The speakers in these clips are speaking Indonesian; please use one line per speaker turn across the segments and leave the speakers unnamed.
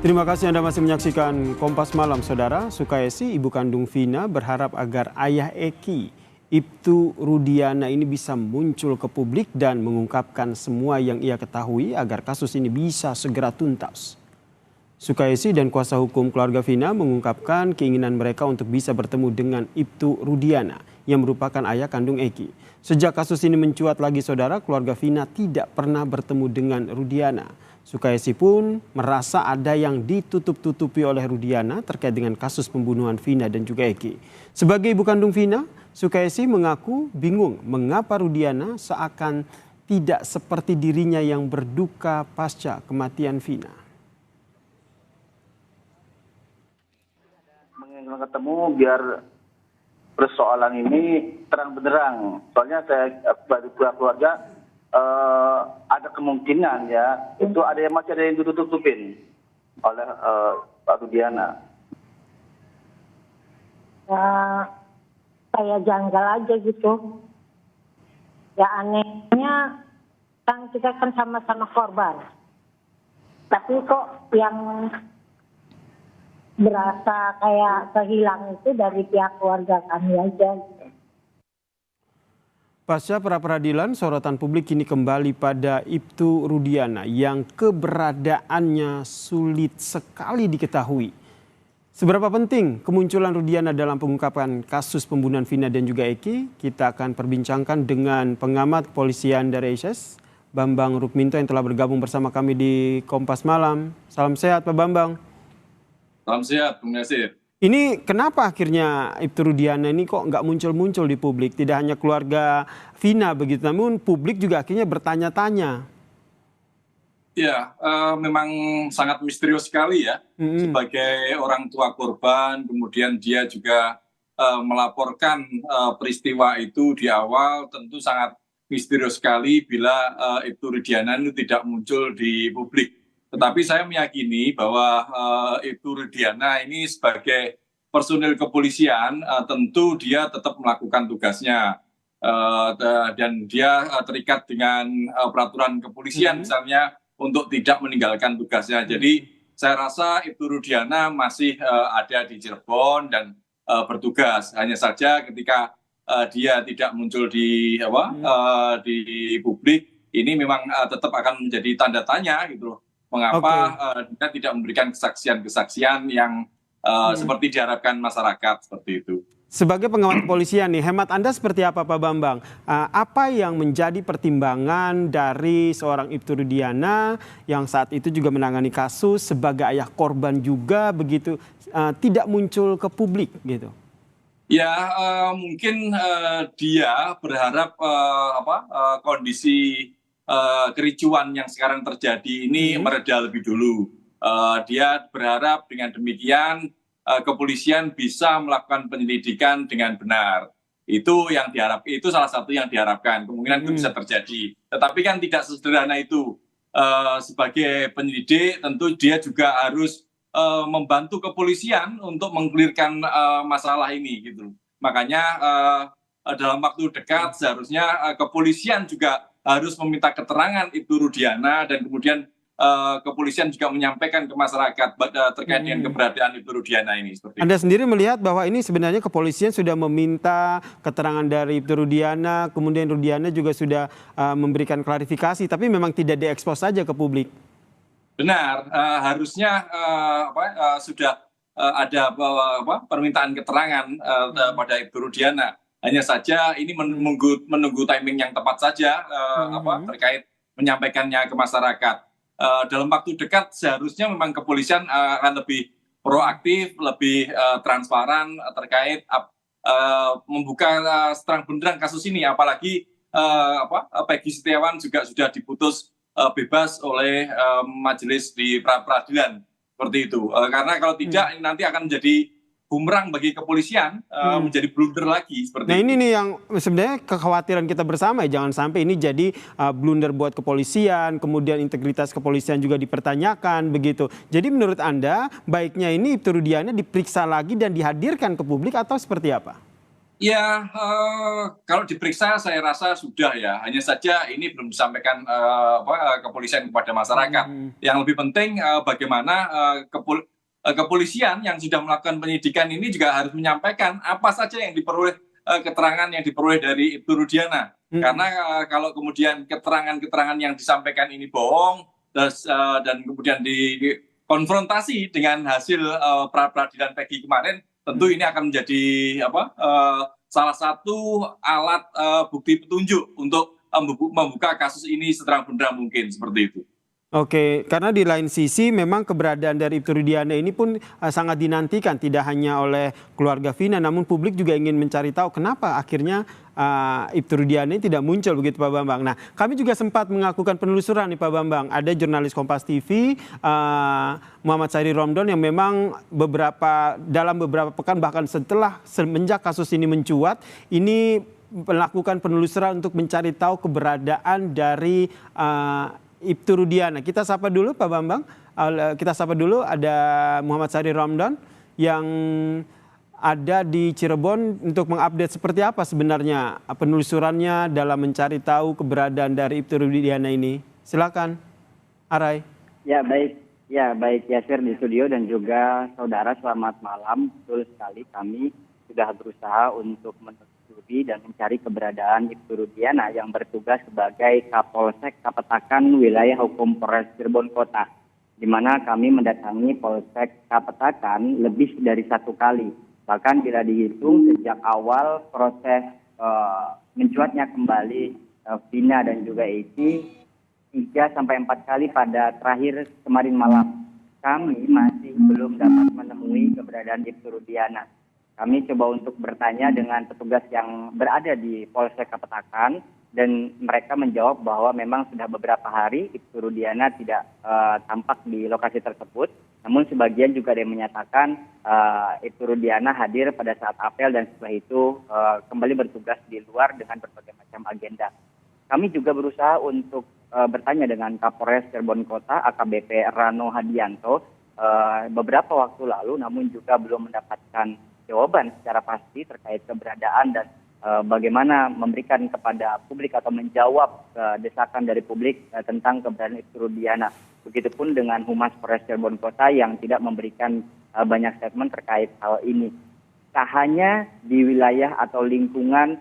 Terima kasih Anda masih menyaksikan Kompas Malam, Saudara. Sukaesi, ibu kandung Vina, berharap agar ayah Eki, Ibtu Rudiana ini bisa muncul ke publik dan mengungkapkan semua yang ia ketahui agar kasus ini bisa segera tuntas. Sukaesi dan kuasa hukum keluarga Vina mengungkapkan keinginan mereka untuk bisa bertemu dengan Ibtu Rudiana yang merupakan ayah kandung Eki. Sejak kasus ini mencuat lagi, Saudara, keluarga Vina tidak pernah bertemu dengan Rudiana. Sukaesi pun merasa ada yang ditutup-tutupi oleh Rudiana terkait dengan kasus pembunuhan Vina dan juga Eki. Sebagai ibu kandung Vina, Sukaesi mengaku bingung mengapa Rudiana seakan tidak seperti dirinya yang berduka pasca kematian Vina.
Menginginkan ketemu biar persoalan ini terang benderang. Soalnya saya dari pihak keluarga ada kemungkinan ya itu masih ada yang ditutup-tutupin oleh Pak Rudiana.
Ya, kayak janggal aja gitu. Ya anehnya kan kita kan sama-sama korban. Tapi kok yang berasa kayak kehilang itu dari pihak keluarga kami aja.
Pasca pra-peradilan, sorotan publik kini kembali pada Ibtu Rudiana yang keberadaannya sulit sekali diketahui. Seberapa penting kemunculan Rudiana dalam pengungkapan kasus pembunuhan Vina dan juga Eki? Kita akan perbincangkan dengan pengamat kepolisian dari ISIS, Bambang Rukminto, yang telah bergabung bersama kami di Kompas Malam. Salam sehat Pak Bambang.
Salam sehat, Bung Nasir.
Ini kenapa akhirnya Ibtu Rudiana ini kok nggak muncul-muncul di publik? Tidak hanya keluarga Vina begitu, namun publik juga akhirnya bertanya-tanya.
Ya, memang sangat misterius sekali ya. Sebagai orang tua korban, kemudian dia juga melaporkan peristiwa itu di awal, tentu sangat misterius sekali bila Ibtu Rudiana itu tidak muncul di publik. Tetapi saya meyakini bahwa Ibtu Rudiana ini sebagai personil kepolisian tentu dia tetap melakukan tugasnya dan dia terikat dengan peraturan kepolisian misalnya untuk tidak meninggalkan tugasnya. Jadi saya rasa Ibtu Rudiana masih ada di Cirebon dan bertugas. Hanya saja ketika dia tidak muncul di di publik, ini memang tetap akan menjadi tanda tanya gitu loh. Mengapa dia tidak memberikan kesaksian-kesaksian yang seperti diharapkan masyarakat seperti itu.
Sebagai pengamat kepolisian nih, hemat Anda seperti apa Pak Bambang? Apa yang menjadi pertimbangan dari seorang Ibtu Rudiana yang saat itu juga menangani kasus sebagai ayah korban juga begitu tidak muncul ke publik gitu?
Ya mungkin dia berharap kondisi kericuan yang sekarang terjadi ini mereda lebih dulu. Dia berharap dengan demikian kepolisian bisa melakukan penyelidikan dengan benar. Itu yang diharap, itu salah satu yang diharapkan. Kemungkinan itu bisa terjadi. Tetapi kan tidak sesederhana itu. Sebagai penyelidik tentu dia juga harus membantu kepolisian untuk mengklirkan masalah ini gitu. Makanya dalam waktu dekat seharusnya kepolisian juga harus meminta keterangan Ibtu Rudiana dan kemudian kepolisian juga menyampaikan ke masyarakat terkait dengan keberadaan Ibtu Rudiana ini.
Anda sendiri melihat bahwa ini sebenarnya kepolisian sudah meminta keterangan dari Ibtu Rudiana, kemudian Rudiana juga sudah memberikan klarifikasi, tapi memang tidak diekspos saja ke publik.
Benar, harusnya sudah ada permintaan keterangan pada Ibtu Rudiana. Hanya saja ini menunggu timing yang tepat saja terkait menyampaikannya ke masyarakat. Dalam waktu dekat seharusnya memang kepolisian akan lebih proaktif, lebih transparan terkait membuka terang benderang kasus ini. Apalagi Peggy Setiawan juga sudah diputus bebas oleh majelis di peradilan seperti itu. Karena kalau tidak nanti akan menjadi bumerang bagi kepolisian, menjadi blunder lagi seperti
Nah
itu.
ini nih yang sebenarnya kekhawatiran kita bersama ya, jangan sampai ini jadi blunder buat kepolisian, kemudian integritas kepolisian juga dipertanyakan begitu. Jadi menurut Anda baiknya ini Ibtu Rudiana diperiksa lagi dan dihadirkan ke publik atau seperti apa?
Ya, kalau diperiksa saya rasa sudah ya. Hanya saja ini belum disampaikan kepolisian kepada masyarakat.
Hmm.
Yang lebih penting bagaimana kepolisian yang sudah melakukan penyidikan ini juga harus menyampaikan apa saja yang diperoleh keterangan yang diperoleh dari Ibtu Rudiana. Karena kalau kemudian keterangan-keterangan yang disampaikan ini bohong dan kemudian dikonfrontasi dengan hasil pra peradilan Peggy kemarin, tentu ini akan menjadi salah satu alat bukti petunjuk untuk membuka kasus ini seterang benderang mungkin, seperti itu.
Oke, karena di lain sisi memang keberadaan dari Ibtu Rudiana ini pun sangat dinantikan tidak hanya oleh keluarga Vina, namun publik juga ingin mencari tahu kenapa akhirnya Ibtu Rudiana ini tidak muncul, begitu Pak Bambang. Nah, kami juga sempat melakukan penelusuran nih Pak Bambang. Ada jurnalis Kompas TV Muhammad Sairi Romdon yang memang dalam beberapa pekan bahkan semenjak kasus ini mencuat, ini melakukan penelusuran untuk mencari tahu keberadaan dari Ibtu Rudiana. Kita sapa dulu Pak Bambang. Kita sapa dulu ada Muhammad Sairi Romdon yang ada di Cirebon untuk mengupdate seperti apa sebenarnya penelusurannya dalam mencari tahu keberadaan dari Ibtu Rudiana ini. Silakan, Arai.
Ya baik Yasir di studio dan juga saudara, selamat malam. Betul sekali, kami sudah berusaha untuk menelusuri dan mencari keberadaan Ibtu Rudiana yang bertugas sebagai Kapolsek Kapetakan Wilayah Hukum Polres Cirebon Kota, di mana kami mendatangi Polsek Kapetakan lebih dari 1 kali. Bahkan bila dihitung sejak awal proses mencuatnya kembali Vina dan juga Eki 3-4 kali pada terakhir kemarin malam, kami masih belum dapat menemui keberadaan Ibtu Rudiana. Kami coba untuk bertanya dengan petugas yang berada di Polsek Kapetakan dan mereka menjawab bahwa memang sudah beberapa hari Ibtu Rudiana tidak tampak di lokasi tersebut. Namun sebagian juga ada yang menyatakan Ibtu Rudiana hadir pada saat apel dan setelah itu kembali bertugas di luar dengan berbagai macam agenda. Kami juga berusaha untuk bertanya dengan Kapolres Cirebon Kota AKBP Rano Hadianto beberapa waktu lalu, namun juga belum mendapatkan jawaban secara pasti terkait keberadaan dan bagaimana memberikan kepada publik atau menjawab desakan dari publik tentang keberadaan Ibtu Rudiana. Begitupun dengan Humas Polres Cirebon Kota yang tidak memberikan banyak statement terkait hal ini. Tak hanya di wilayah atau lingkungan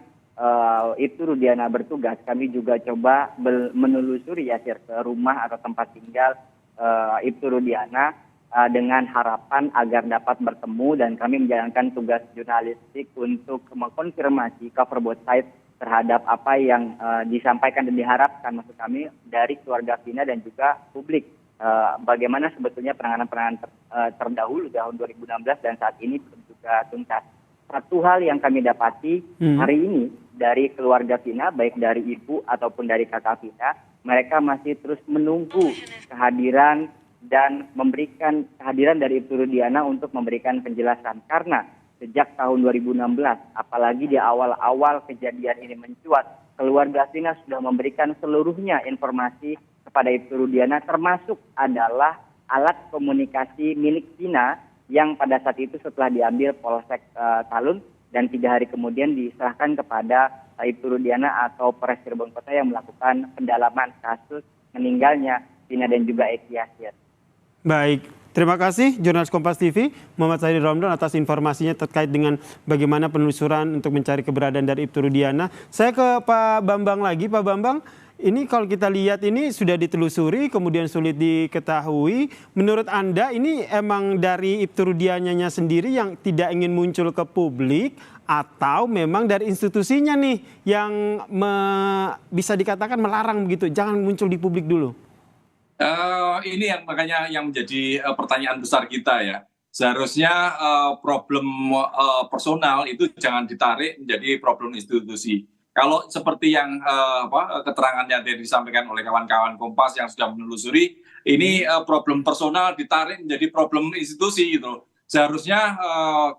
Ibtu Rudiana bertugas, kami juga coba menelusuri Yasir ke rumah atau tempat tinggal Ibtu Rudiana dengan harapan agar dapat bertemu, dan kami menjalankan tugas jurnalistik untuk mengkonfirmasi cover both side terhadap apa yang disampaikan dan diharapkan maksud kami dari keluarga Vina dan juga publik. Bagaimana sebetulnya penanganan terdahulu tahun 2016 dan saat ini belum juga tuntas. Satu hal yang kami dapati hari ini dari keluarga Vina, baik dari ibu ataupun dari kakak Vina, mereka masih terus menunggu kehadiran dan memberikan kehadiran dari Ibtu Rudiana untuk memberikan penjelasan. Karena sejak tahun 2016, apalagi di awal-awal kejadian ini mencuat, keluarga Vina sudah memberikan seluruhnya informasi kepada Ibtu Rudiana, termasuk adalah alat komunikasi milik Vina yang pada saat itu setelah diambil Polsek Talun dan 3 hari kemudian diserahkan kepada Ibtu Rudiana atau Polres Cirebon Kota yang melakukan pendalaman kasus meninggalnya Vina dan juga Eki Yasir.
Baik, terima kasih jurnalis Kompas TV Muhammad Sairi Romdon atas informasinya terkait dengan bagaimana penelusuran untuk mencari keberadaan dari Ibtu Rudiana. Saya ke Pak Bambang lagi, Pak Bambang. Ini kalau kita lihat ini sudah ditelusuri kemudian sulit diketahui. Menurut Anda ini emang dari Ibtu Rudiananya sendiri yang tidak ingin muncul ke publik atau memang dari institusinya nih yang bisa dikatakan melarang begitu, jangan muncul di publik dulu?
Ini yang makanya yang menjadi pertanyaan besar kita ya. Seharusnya problem personal itu jangan ditarik menjadi problem institusi. Kalau seperti yang keterangannya tadi disampaikan oleh kawan-kawan Kompas yang sudah menelusuri, ini problem personal ditarik menjadi problem institusi gitu. Seharusnya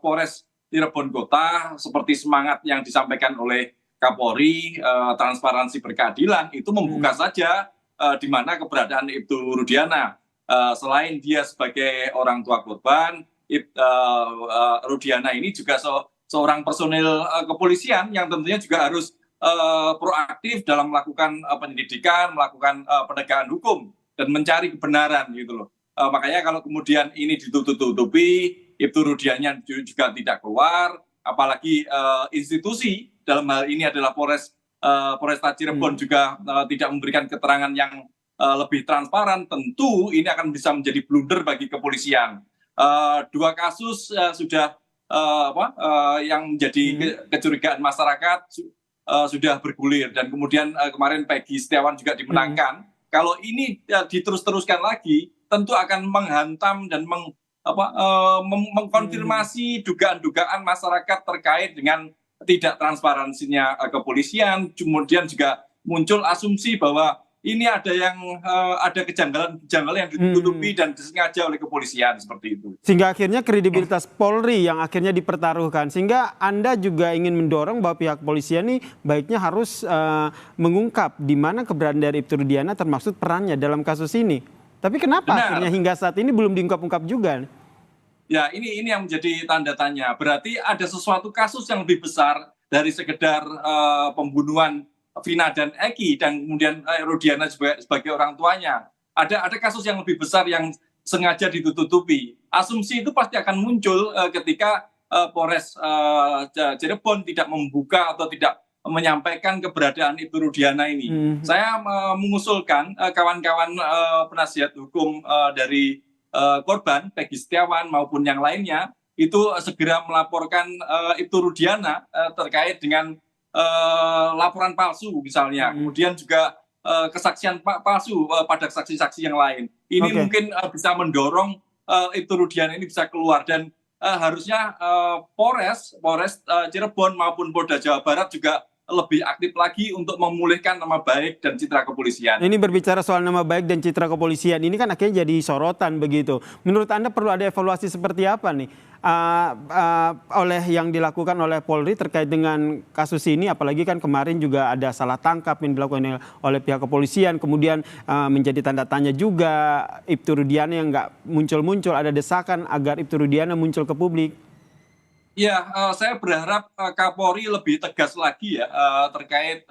Polres Cirebon Kota seperti semangat yang disampaikan oleh Kapolri, transparansi berkeadilan itu membuka saja di mana keberadaan Ibtu Rudiana. Selain dia sebagai orang tua korban, Rudiana ini juga seorang personil kepolisian yang tentunya juga harus proaktif dalam melakukan penyelidikan, melakukan penegakan hukum dan mencari kebenaran gitu loh. Makanya kalau kemudian ini ditutup-tutupi, Ibtu Rudiana juga tidak keluar, apalagi institusi dalam hal ini adalah Polresta Cirebon juga tidak memberikan keterangan yang lebih transparan, tentu ini akan bisa menjadi blunder bagi kepolisian. 2 kasus sudah yang menjadi kecurigaan masyarakat sudah bergulir, dan kemudian kemarin Peggy Setiawan juga dimenangkan. Kalau ini diterus-teruskan lagi, tentu akan menghantam dan mengkonfirmasi dugaan-dugaan masyarakat terkait dengan tidak transparansinya kepolisian. Kemudian juga muncul asumsi bahwa ini ada kejanggalan yang ditutupi dan disengaja oleh kepolisian, seperti itu. Sehingga akhirnya kredibilitas Polri yang akhirnya dipertaruhkan. Sehingga Anda juga ingin mendorong bahwa pihak kepolisian ini baiknya harus mengungkap di mana keberadaan dari Ibtu Rudiana termasuk perannya dalam kasus ini. Tapi kenapa akhirnya hingga saat ini belum diungkap-ungkap juga? Ya, ini yang menjadi tanda tanya. Berarti ada sesuatu kasus yang lebih besar dari sekedar pembunuhan Vina dan Eki dan kemudian Rudiana sebagai orang tuanya. Ada kasus yang lebih besar yang sengaja ditutupi. Asumsi itu pasti akan muncul ketika Polres Cirebon tidak membuka atau tidak menyampaikan keberadaan Ibtu Rudiana ini. Saya mengusulkan kawan-kawan penasihat hukum dari korban, Peggy Setiawan maupun yang lainnya, itu segera melaporkan Ibtu Rudiana terkait dengan laporan palsu misalnya, kemudian juga kesaksian palsu pada saksi-saksi yang lain. Ini mungkin bisa mendorong Ibtu Rudiana ini bisa keluar, dan harusnya Polres Cirebon maupun Polda Jawa Barat juga lebih aktif lagi untuk memulihkan nama baik dan citra kepolisian. Ini berbicara soal nama baik dan citra kepolisian, ini kan akhirnya jadi sorotan begitu. Menurut Anda perlu ada evaluasi seperti apa nih oleh yang dilakukan oleh Polri terkait dengan kasus ini? Apalagi kan kemarin juga ada salah tangkap yang dilakukan oleh pihak kepolisian, kemudian menjadi tanda tanya juga Ibtu Rudiana yang nggak muncul-muncul, ada desakan agar Ibtu Rudiana muncul ke publik. Ya, saya berharap Kapolri lebih tegas lagi ya terkait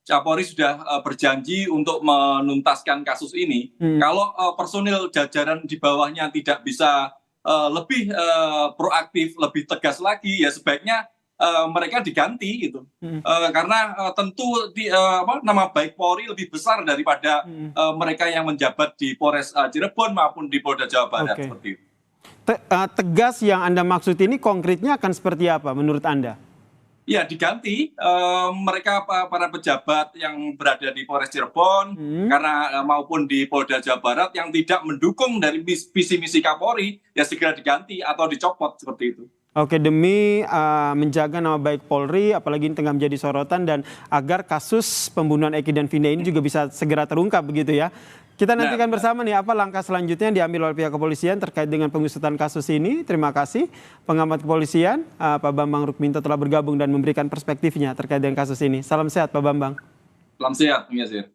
Kapolri sudah berjanji untuk menuntaskan kasus ini. Kalau personil jajaran di bawahnya tidak bisa lebih proaktif, lebih tegas lagi, ya sebaiknya mereka diganti gitu. Karena tentu nama baik Polri lebih besar daripada mereka yang menjabat di Polres Cirebon maupun di Polda Jawa Barat, seperti itu. Tegas yang Anda maksud ini konkretnya akan seperti apa menurut Anda? Ya, diganti mereka para pejabat yang berada di Polres Cirebon karena maupun di Polda Jawa Barat yang tidak mendukung dari visi misi Kapolri, ya segera diganti atau dicopot, seperti itu. Oke, demi menjaga nama baik Polri, apalagi ini tengah menjadi sorotan, dan agar kasus pembunuhan Eki dan Vina ini juga bisa segera terungkap begitu ya. Kita nantikan bersama nih apa langkah selanjutnya yang diambil oleh pihak kepolisian terkait dengan pengusutan kasus ini. Terima kasih pengamat kepolisian Pak Bambang Rukminto telah bergabung dan memberikan perspektifnya terkait dengan kasus ini. Salam sehat Pak Bambang. Salam sehat, Pak Yasir.